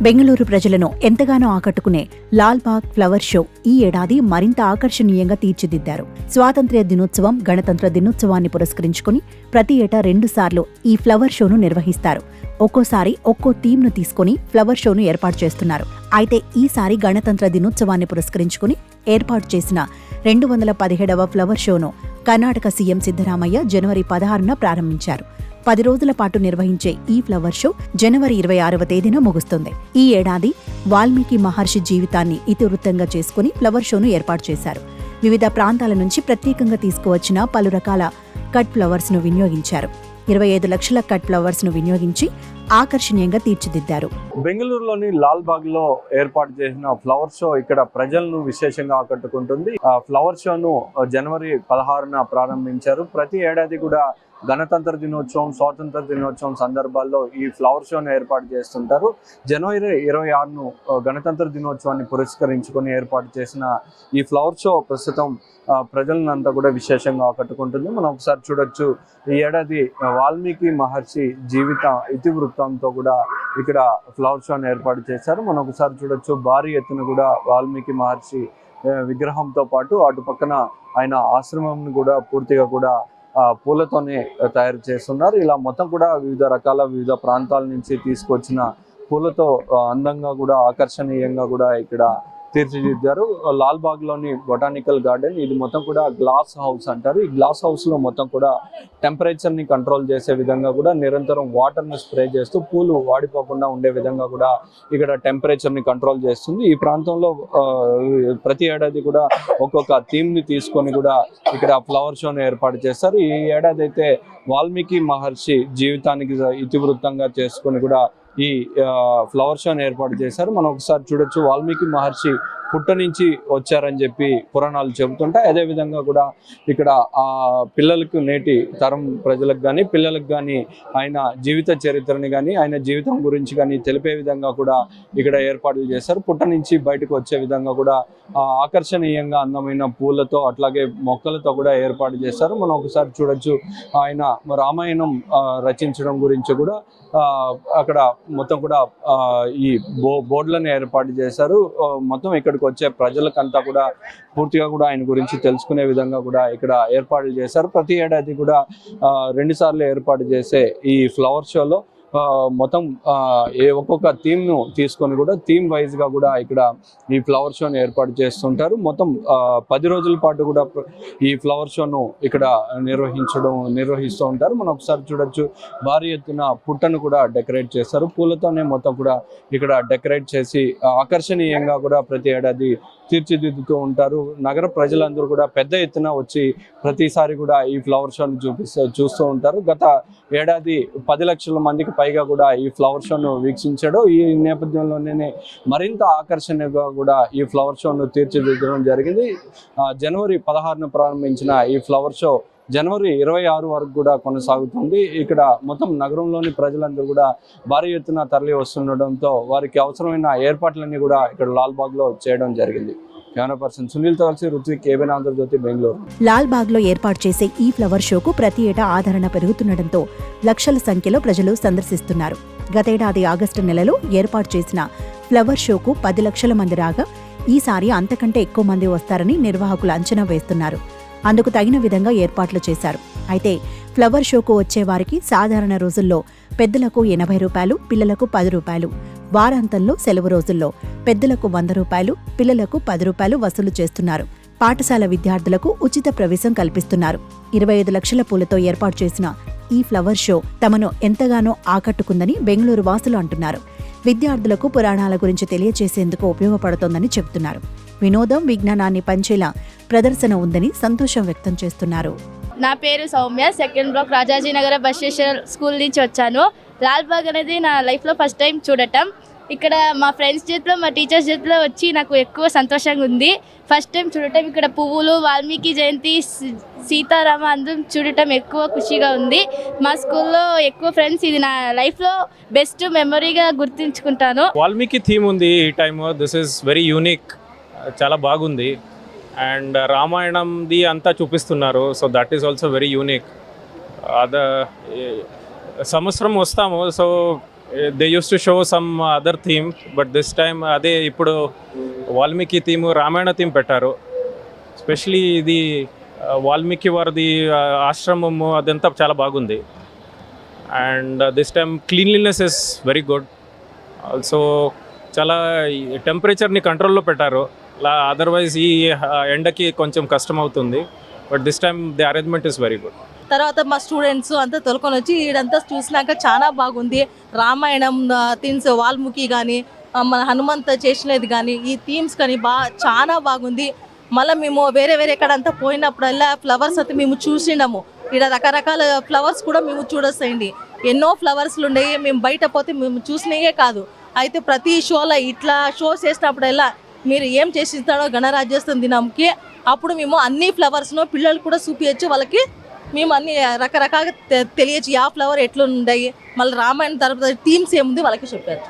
బెంగళూరు ప్రజలను ఎంతగానో ఆకట్టుకునే లాల్బాగ్ ఫ్లవర్ షో ఈ ఏడాది మరింత ఆకర్షణీయంగా తీర్చిదిద్దారు. స్వాతంత్ర్య దినోత్సవం, గణతంత్ర దినోత్సవాన్ని పురస్కరించుకుని ప్రతి ఏటా 2 సార్లు ఈ ఫ్లవర్ షోను నిర్వహిస్తారు. ఒక్కోసారి ఒక్కో థీమ్ను తీసుకుని ఫ్లవర్ షోను ఏర్పాటు చేస్తున్నారు. అయితే ఈసారి గణతంత్ర దినోత్సవాన్ని పురస్కరించుకుని ఏర్పాటు చేసిన 217వ ఫ్లవర్ షోను కర్ణాటక సీఎం సిద్ధరామయ్య జనవరి 16న ప్రారంభించారు. 10 రోజుల పాటు నిర్వహించే ఈ ఫ్లవర్ షో జనవరి 26వ తేదీన ముగుస్తుంది. ఈ ఏడాది వాల్మీకి మహర్షి జీవితాన్ని ఇతివృత్తంగా చేసుకుని ఫ్లవర్ షోను ఏర్పాటు చేశారు. వివిధ ప్రాంతాల నుంచి ప్రత్యేకంగా తీసుకువచ్చిన పలు రకాల కట్ ఫ్లవర్స్ ను వినియోగించారు. 25 లక్షల కట్ ఫ్లవర్స్ ను వినియోగించి ఆకర్షణీయంగా తీర్చిదిద్దారు. బెంగళూరులోని లాల్బాగ్ లో ఏర్పాటు చేసిన ఫ్లవర్ షో ఇక్కడ ప్రజలను విశేషంగా ఆకట్టుకుంటుంది. ఫ్లవర్ షోను జనవరి 16న ప్రారంభించారు. ప్రతి ఏడాది కూడా గణతంత్ర దినోత్సవం, స్వాతంత్ర దినోత్సవం సందర్భాల్లో ఈ ఫ్లవర్ షోను ఏర్పాటు చేస్తుంటారు. జనవరి 26ను గణతంత్ర దినోత్సవాన్ని పురస్కరించుకొని ఏర్పాటు చేసిన ఈ ఫ్లవర్ షో ప్రస్తుతం ప్రజలనంతా కూడా విశేషంగా ఆకట్టుకుంటుంది. మనం ఒకసారి చూడొచ్చు, ఈ ఏడాది వాల్మీకి మహర్షి జీవిత ఇతివృత్తంతో కూడా ఇక్కడ ఫ్లవర్ షోను ఏర్పాటు చేశారు. మనం ఒకసారి చూడొచ్చు, భారీ ఎత్తున కూడా వాల్మీకి మహర్షి విగ్రహంతో పాటు అటు పక్కన ఆయన ఆశ్రమం కూడా పూర్తిగా కూడా పూలతోనే తయారు చేస్తున్నారు. ఇలా మొత్తం కూడా వివిధ ప్రాంతాల నుంచి తీసుకొచ్చిన పూలతో అందంగా కూడా ఆకర్షణీయంగా కూడా ఇక్కడ తీర్చిదిద్దారు. లాల్బాగ్ లోని బొటానికల్ గార్డెన్, ఇది మొత్తం కూడా గ్లాస్ హౌస్ అంటారు. ఈ గ్లాస్ హౌస్ లో మొత్తం కూడా టెంపరేచర్ ని కంట్రోల్ చేసే విధంగా కూడా నిరంతరం వాటర్ ని స్ప్రే చేస్తూ పూలు వాడిపోకుండా ఉండే విధంగా కూడా ఇక్కడ టెంపరేచర్ ని కంట్రోల్ చేస్తుంది. ఈ ప్రాంతంలో ప్రతి ఏడాది కూడా ఒక్కొక్క థీమ్ ని తీసుకొని కూడా ఇక్కడ ఫ్లవర్ షోను ఏర్పాటు చేస్తారు. ఈ ఏడాది అయితే వాల్మీకి మహర్షి జీవితానికి ఇతివృత్తంగా చేసుకొని కూడా ఈ ఫ్లవర్ షోని ఏర్పాటు చేశారు. మనం ఒకసారి చూడొచ్చు, వాల్మీకి మహర్షి పుట్ట నుంచి వచ్చారని చెప్పి పురాణాలు చెబుతుంటాయి. అదేవిధంగా కూడా ఇక్కడ పిల్లలకు, నేటి తరం ప్రజలకు కానీ పిల్లలకు కానీ ఆయన జీవిత చరిత్రని కానీ ఆయన జీవితం గురించి కానీ తెలిపే విధంగా కూడా ఇక్కడ ఏర్పాట్లు చేశారు. పుట్ట నుంచి బయటకు వచ్చే విధంగా కూడా ఆకర్షణీయంగా అందమైన పూలతో అట్లాగే మొక్కలతో కూడా ఏర్పాటు చేశారు. మనం ఒకసారి చూడొచ్చు, ఆయన రామాయణం రచించడం గురించి కూడా అక్కడ మొత్తం కూడా ఈ బోర్డులను ఏర్పాటు చేశారు. మొత్తం ఇక్కడికి వచ్చే ప్రజలకంతా కూడా పూర్తిగా కూడా ఆయన గురించి తెలుసుకునే విధంగా కూడా ఇక్కడ ఏర్పాట్లు చేశారు. ప్రతి ఏడాది కూడా 2 సార్లు ఏర్పాటు చేసే ఈ ఫ్లవర్ షోలో మొత్తం ఒక్కొక్క థీమ్ ను తీసుకొని కూడా థీమ్ వైజ్ గా కూడా ఇక్కడ ఈ ఫ్లవర్ షోను ఏర్పాటు చేస్తుంటారు. మొత్తం 10 రోజుల పాటు కూడా ఈ ఫ్లవర్ షోను ఇక్కడ నిర్వహిస్తూ ఉంటారు. మనం ఒకసారి చూడొచ్చు, భారీ ఎత్తున పుట్టను కూడా డెకరేట్ చేస్తారు. పూలతోనే మొత్తం కూడా ఇక్కడ డెకరేట్ చేసి ఆకర్షణీయంగా కూడా ప్రతి ఏడాది తీర్చిదిద్దుతూ ఉంటారు. నగర ప్రజలందరూ కూడా పెద్ద ఎత్తున వచ్చి ప్రతిసారి కూడా ఈ ఫ్లవర్ షోను చూస్తూ ఉంటారు. గత ఏడాది 10 లక్షల మందికి పైగా కూడా ఈ ఫ్లవర్ షోను వీక్షించాడు. ఈ నేపథ్యంలోనే మరింత ఆకర్షణగా కూడా ఈ ఫ్లవర్ షోను తీర్చిదిద్దడం జరిగింది. జనవరి 16న ప్రారంభించిన ఈ ఫ్లవర్ షో జనవరి 26 వరకు కూడా కొనసాగుతుంది. ఇక్కడ మొత్తం నగరంలోని ప్రజలందరూ కూడా భారీ ఎత్తున తరలి వస్తుండటంతో వారికి అవసరమైన ఏర్పాట్లన్నీ కూడా ఇక్కడ లాల్బాగ్ లో చేయడం జరిగింది. కెమెరా పర్సన్ సునీల్తో కలిసి రుత్విక్, కేబీఎన్ ఆంధ్రజ్యోతి, బెంగళూరు. లాల్బాగ్ లో ఏర్పాటు చేసే ఈ ఫ్లవర్ షోకు ప్రతి ఏటా ఆదరణ పెరుగుతుండటంతో లక్షల సంఖ్యలో ప్రజలు సందర్శిస్తున్నారు. గతేడాది ఆగస్టు నెలలో ఏర్పాటు చేసిన ఫ్లవర్ షోకు 10 లక్షల మంది రాగా ఈసారి అంతకంటే ఎక్కువ మంది వస్తారని నిర్వాహకులు అంచనా వేస్తున్నారు. అందుకు తగిన విధంగా ఏర్పాట్లు చేశారు. అయితే ఫ్లవర్ షోకు వచ్చే వారికి సాధారణ రోజుల్లో పెద్దలకు 80 రూపాయలు, పిల్లలకు 10 రూపాయలు, వారాంతంలో సెలవు రోజుల్లో పెద్దలకు 100 రూపాయలు, పిల్లలకు 10 రూపాయలు వసూలు చేస్తున్నారు. పాఠశాల విద్యార్థులకు ఉచిత ప్రవేశం కల్పిస్తున్నారు. 25 లక్షల పూలతో ఏర్పాటు చేసిన ఈ ఫ్లవర్ షో తమను ఎంతగానో ఆకట్టుకుందని బెంగళూరు వాసులు అంటున్నారు. విద్యార్థులకు పురాణాల గురించి తెలియచేసేందుకు ఉపయోగపడుతోందని చెబుతున్నారు. వినోదం, విజ్ఞానాన్ని పంచేలా ప్రదర్శన ఉందని సంతోషం వ్యక్తం చేస్తున్నారు. నా పేరు Soumya, 2nd block Rajajinagar bus station school నుంచి వచ్చాను. లాల్బాగ్ అనేది నా లైఫ్లో ఫస్ట్ టైం చూడటం. ఇక్కడ మా ఫ్రెండ్స్ చేతిలో, మా టీచర్స్ చేతిలో వచ్చి నాకు ఎక్కువ సంతోషంగా ఉంది. ఫస్ట్ టైం చూడటం, ఇక్కడ పువ్వులు, వాల్మీకి జయంతి, సీతారామ అందరం చూడటం ఎక్కువ ఖుషిగా ఉంది. మా స్కూల్లో ఎక్కువ ఫ్రెండ్స్, ఇది నా లైఫ్లో బెస్ట్ మెమరీగా గుర్తుంచుకుంటాను. వాల్మీకి థీమ్ ఉంది ఈ time. This is very unique, చాలా బాగుంది. అండ్ రామాయణంది అంతా చూపిస్తున్నారు. So that is also very unique. సంవత్సరం వస్తాము. So they use to show some other theme, but this time అదే ఇప్పుడు వాల్మీకి థీమ్, రామాయణ థీమ్ పెట్టారు. ఎస్పెషలీ ఇది వాల్మీకి వారిది ఆశ్రమము అదంతా చాలా బాగుంది. And this time cleanliness is very good. Also చాలా టెంపరేచర్ని కంట్రోల్లో పెట్టారు. అదర్వైజ్ ఈ ఎండకి కొంచెం కష్టం అవుతుంది. But this time the arrangement is very good. తర్వాత మా స్టూడెంట్స్ అంతా తొలుకొని వచ్చి ఇదంతా చూసినాక చాలా బాగుంది. రామాయణం థీమ్స్, వాల్మీకి కానీ మన హనుమంత్ చేసినది కానీ ఈ థీమ్స్ కానీ చాలా బాగుంది. మళ్ళీ మేము వేరే ఎక్కడంతా పోయినప్పుడల్లా ఫ్లవర్స్ అయితే మేము చూసినాము. ఇక్కడ రకరకాల ఫ్లవర్స్ కూడా మేము చూడొస్తాయండి. ఎన్నో ఫ్లవర్స్లు ఉన్నాయి. మేము బయట పోతే మేము చూసినయే కాదు. అయితే ప్రతి షోలో ఇట్లా షోస్ చేసినప్పుడల్లా మీరు ఏం చేసి ఇస్తాడో గణరాజ్యోత్సవం దినంకి అప్పుడు మేము అన్ని ఫ్లవర్స్ను పిల్లలు కూడా చూపించచ్చు. వాళ్ళకి మేము అన్ని రకరకాలుగా తెలియచ్చు ఆ ఫ్లవర్ ఎట్లా ఉన్నాయి, మళ్ళీ రామాయణ తర్వాత థీమ్స్ ఏముంది వాళ్ళకి చెప్పారు.